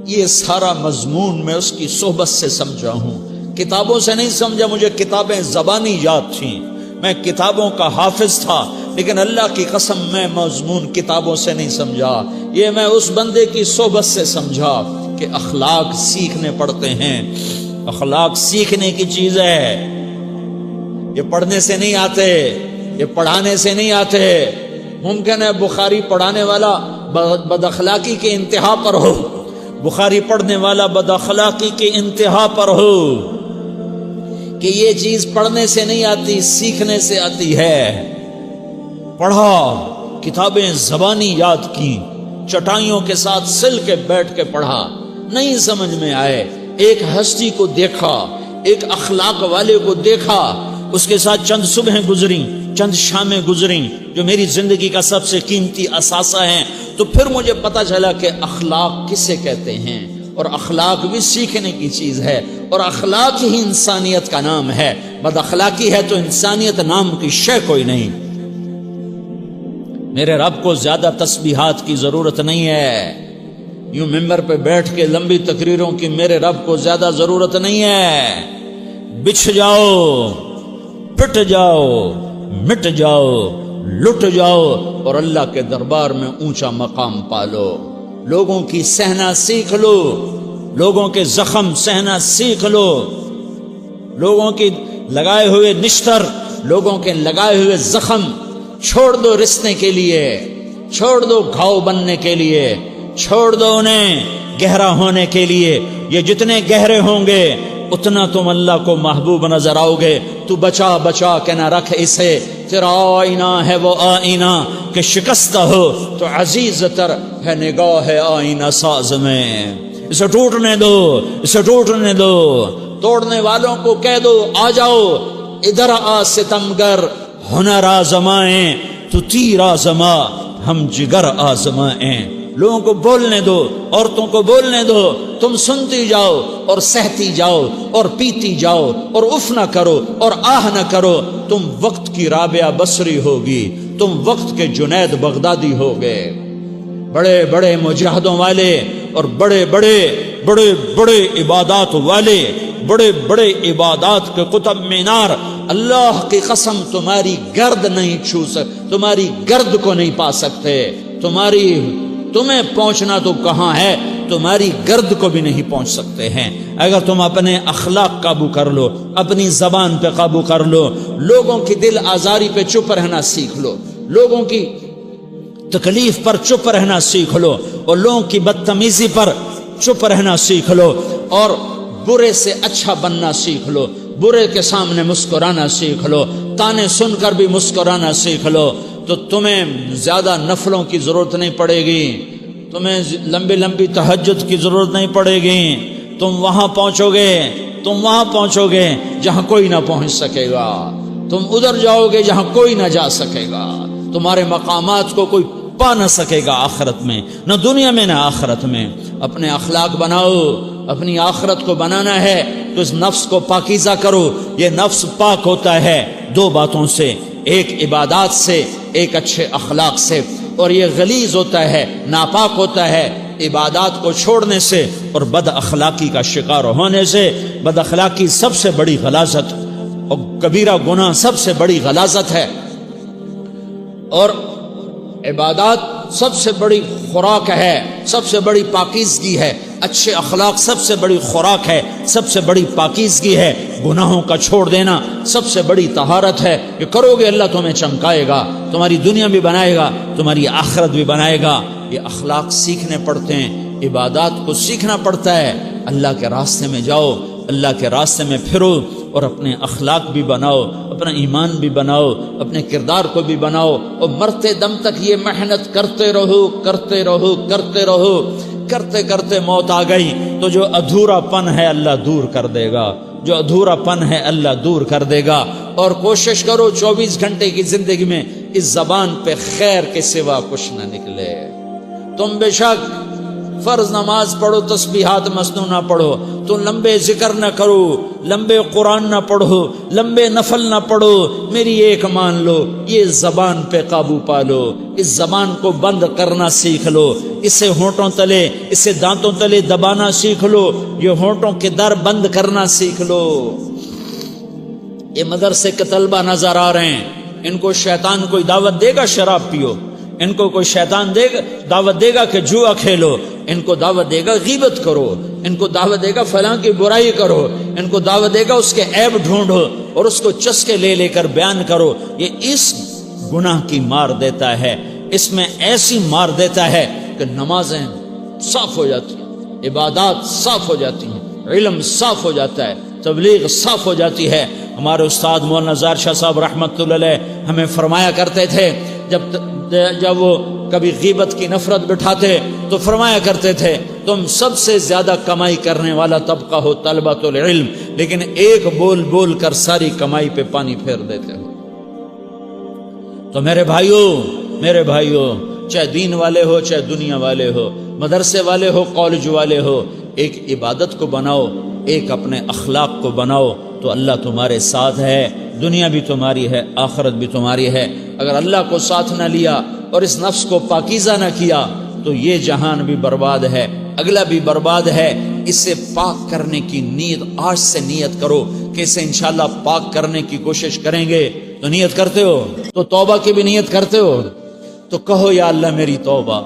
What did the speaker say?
یہ سارا مضمون میں اس کی صحبت سے سمجھا ہوں، کتابوں سے نہیں سمجھا۔ مجھے کتابیں زبانی یاد تھیں، میں کتابوں کا حافظ تھا، لیکن اللہ کی قسم میں مضمون کتابوں سے نہیں سمجھا، یہ میں اس بندے کی صحبت سے سمجھا کہ اخلاق سیکھنے پڑتے ہیں۔ اخلاق سیکھنے کی چیز ہے، یہ پڑھنے سے نہیں آتے، یہ پڑھانے سے نہیں آتے۔ ممکن ہے بخاری پڑھانے والا بد اخلاقی کے انتہا پر ہو، بخاری پڑھنے والا بد اخلاقی کے انتہا پر ہو، کہ یہ چیز پڑھنے سے نہیں آتی، سیکھنے سے آتی ہے۔ پڑھا، کتابیں زبانی یاد کی، چٹائیوں کے ساتھ سل کے بیٹھ کے پڑھا، نہیں سمجھ میں آئے، ایک ہستی کو دیکھا، ایک اخلاق والے کو دیکھا، اس کے ساتھ چند صبحیں گزریں، چند شامیں گزریں جو میری زندگی کا سب سے قیمتی اثاثہ ہیں، تو پھر مجھے پتا چلا کہ اخلاق کسے کہتے ہیں، اور اخلاق بھی سیکھنے کی چیز ہے، اور اخلاق ہی انسانیت کا نام ہے۔ بد اخلاقی ہے تو انسانیت نام کی شے کوئی نہیں۔ میرے رب کو زیادہ تسبیحات کی ضرورت نہیں ہے، یوں ممبر پہ بیٹھ کے لمبی تقریروں کی میرے رب کو زیادہ ضرورت نہیں ہے۔ بچھ جاؤ، پٹ جاؤ، مٹ جاؤ، لٹ جاؤ، اور اللہ کے دربار میں اونچا مقام پالو۔ لوگوں کی سہنا سیکھ لو، لوگوں کے زخم سہنا سیکھ لو، لوگوں کی لگائے ہوئے نشتر، لوگوں کے لگائے ہوئے زخم چھوڑ دو رسنے کے لیے، چھوڑ دو گھاؤ بننے کے لیے، چھوڑ دو انہیں گہرا ہونے کے لیے۔ یہ جتنے گہرے ہوں گے اتنا تم اللہ کو محبوب نظر آؤ گے۔ تو بچا بچا کے نہ رکھ اسے، تیرا آئینہ ہے وہ آئینہ کہ شکستہ ہو تو عزیز تر ہے نگاہ آئینہ ساز میں۔ اسے ٹوٹنے دو، اسے ٹوٹنے دو۔ توڑنے والوں کو کہہ دو آ جاؤ، ادھر آ ستمگر، ہنر آزمائیں تو تیر آزما، ہم جگر آزمائیں۔ لوگوں کو بولنے دو، عورتوں کو بولنے دو، تم سنتی جاؤ اور سہتی جاؤ اور پیتی جاؤ اور اف نہ کرو اور آہ نہ کرو۔ تم وقت کی رابعہ بصری ہوگی، تم وقت کے جنید بغدادی ہوگے۔ بڑے بڑے مجاہدوں والے اور بڑے بڑے بڑے بڑے عبادات والے، بڑے بڑے عبادات کے قطب مینار، اللہ کی قسم تمہاری گرد نہیں چھو سکتے، تمہاری گرد کو نہیں پا سکتے۔ تمہیں پہنچنا تو کہاں ہے، تمہاری گرد کو بھی نہیں پہنچ سکتے ہیں۔ اگر تم اپنے اخلاق قابو کر لو، اپنی زبان پہ قابو کر لو، لوگوں کی دل آزاری پہ چپ رہنا سیکھ لو، لوگوں کی تکلیف پر چپ رہنا سیکھ لو، اور لوگوں کی بدتمیزی پر چپ رہنا سیکھ لو، اور برے سے اچھا بننا سیکھ لو، برے کے سامنے مسکرانا سیکھ لو، تانے سن کر بھی مسکرانا سیکھ لو، تو تمہیں زیادہ نفلوں کی ضرورت نہیں پڑے گی، تمہیں لمبی لمبی تہجد کی ضرورت نہیں پڑے گی۔ تم وہاں پہنچو گے، تم وہاں پہنچو گے جہاں کوئی نہ پہنچ سکے گا، تم ادھر جاؤ گے جہاں کوئی نہ جا سکے گا، تمہارے مقامات کو کوئی پا نہ سکے گا آخرت میں، نہ دنیا میں نہ آخرت میں۔ اپنے اخلاق بناؤ، اپنی آخرت کو بنانا ہے تو اس نفس کو پاکیزہ کرو۔ یہ نفس پاک ہوتا ہے دو باتوں سے، ایک عبادات سے، ایک اچھے اخلاق سے، اور یہ غلیظ ہوتا ہے، ناپاک ہوتا ہے عبادات کو چھوڑنے سے اور بد اخلاقی کا شکار ہونے سے۔ بد اخلاقی سب سے بڑی غلاظت اور کبیرہ گناہ سب سے بڑی غلاظت ہے، اور عبادات سب سے بڑی خوراک ہے، سب سے بڑی پاکیزگی ہے۔ اچھے اخلاق سب سے بڑی خوراک ہے، سب سے بڑی پاکیزگی ہے۔ گناہوں کا چھوڑ دینا سب سے بڑی طہارت ہے۔ یہ کرو گے اللہ تمہیں چمکائے گا، تمہاری دنیا بھی بنائے گا، تمہاری آخرت بھی بنائے گا۔ یہ اخلاق سیکھنے پڑتے ہیں، عبادات کو سیکھنا پڑتا ہے۔ اللہ کے راستے میں جاؤ، اللہ کے راستے میں پھرو، اور اپنے اخلاق بھی بناؤ، اپنا ایمان بھی بناؤ، اپنے کردار کو بھی بناؤ، اور مرتے دم تک یہ محنت کرتے رہو، کرتے رہو، کرتے رہو۔ کرتے کرتے موت آ گئی تو جو ادھورا پن ہے اللہ دور کر دے گا، جو ادھورا پن ہے اللہ دور کر دے گا۔ اور کوشش کرو 24 گھنٹے کی زندگی میں اس زبان پہ خیر کے سوا کچھ نہ نکلے۔ تم بے شک فرض نماز پڑھو تسبیحات مسنونہ پڑھو، تو لمبے ذکر نہ کرو، لمبے قرآن نہ پڑھو، لمبے نفل نہ پڑھو، میری ایک مان لو، یہ زبان پہ قابو پا لو، اس زبان کو بند کرنا سیکھ لو، اسے ہونٹوں تلے، اسے دانتوں تلے دبانا سیکھ لو، یہ ہونٹوں کے در بند کرنا سیکھ لو۔ یہ مدرسے کے طلبہ نظر آ رہے ہیں، ان کو شیطان کوئی دعوت دے گا شراب پیو، ان کو کوئی شیطان دعوت دے گا کہ جوا کھیلو، ان کو دعوت دے گا غیبت کرو، ان کو دعوت دے گا فلاں کی برائی کرو، ان کو دعوت دے گا اس کے عیب ڈھونڈو اور اس کو چسکے لے لے کر بیان کرو۔ یہ اس گناہ کی مار دیتا ہے، اس میں ایسی مار دیتا ہے کہ نمازیں صاف ہو جاتی ہیں، عبادات صاف ہو جاتی ہیں، علم صاف ہو جاتا ہے، تبلیغ صاف ہو جاتی ہے۔ ہمارے استاد مولانا زار شاہ صاحب رحمۃ اللہ علیہ ہمیں فرمایا کرتے تھے، جب وہ کبھی غیبت کی نفرت بٹھاتے تو فرمایا کرتے تھے تم سب سے زیادہ کمائی کرنے والا طبقہ ہو طلبۃ العلم، لیکن ایک بول بول کر ساری کمائی پہ پانی پھیر دیتے ہو۔ تو میرے بھائیوں چاہے دین والے ہو چاہے دنیا والے ہو، مدرسے والے ہو کالج والے ہو، ایک عبادت کو بناؤ، ایک اپنے اخلاق کو بناؤ، تو اللہ تمہارے ساتھ ہے، دنیا بھی تمہاری ہے، آخرت بھی تمہاری ہے۔ اگر اللہ کو ساتھ نہ لیا اور اس نفس کو پاکیزہ نہ کیا تو یہ جہان بھی برباد ہے، اگلا بھی برباد ہے۔ اسے پاک کرنے کی نیت آج سے نیت کرو کہ اسے انشاءاللہ پاک کرنے کی کوشش کریں گے۔ تو نیت کرتے ہو تو توبہ کی بھی نیت کرتے ہو، تو کہو یا اللہ میری توبہ،